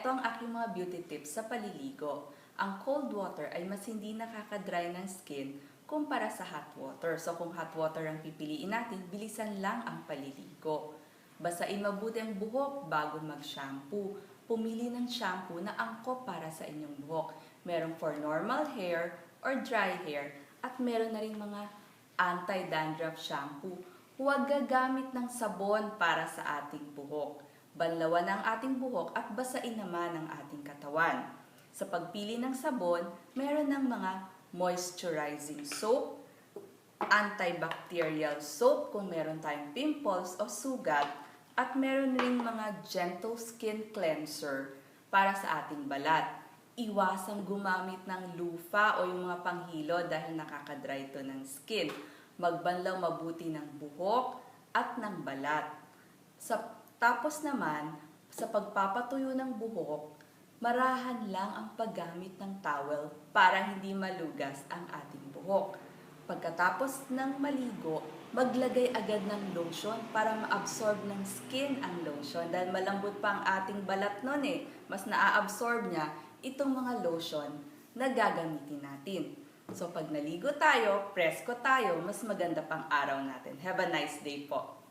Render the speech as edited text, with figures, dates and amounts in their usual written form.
Ito ang aking mga beauty tips sa paliligo. Ang cold water ay mas hindi nakaka-dry ng skin kumpara sa hot water. So kung hot water ang pipiliin natin, bilisan lang ang paliligo. Basain mabuti ang buhok bago mag-shampoo. Pumili ng shampoo na angkop para sa inyong buhok. Meron for normal hair or dry hair at meron na rin mga anti-dandruff shampoo. Huwag gagamit ng sabon para sa ating buhok. Banlawan ang ating buhok at basain naman ang ating katawan. Sa pagpili ng sabon, meron ng mga moisturizing soap, antibacterial soap kung meron tayong pimples o sugat, at meron ring mga gentle skin cleanser para sa ating balat. Iwasang gumamit ng lufa o yung mga panghilo dahil nakakadry ito ng skin. Magbanlaw mabuti ng buhok at ng balat. Tapos naman, sa pagpapatuyo ng buhok, marahan lang ang paggamit ng towel para hindi malugas ang ating buhok. Pagkatapos ng maligo, maglagay agad ng lotion para ma-absorb ng skin ang lotion. Dahil malambot pa ang ating balat nun mas na-absorb niya itong mga lotion na gagamitin natin. So pag naligo tayo, presko tayo, mas maganda pang araw natin. Have a nice day po!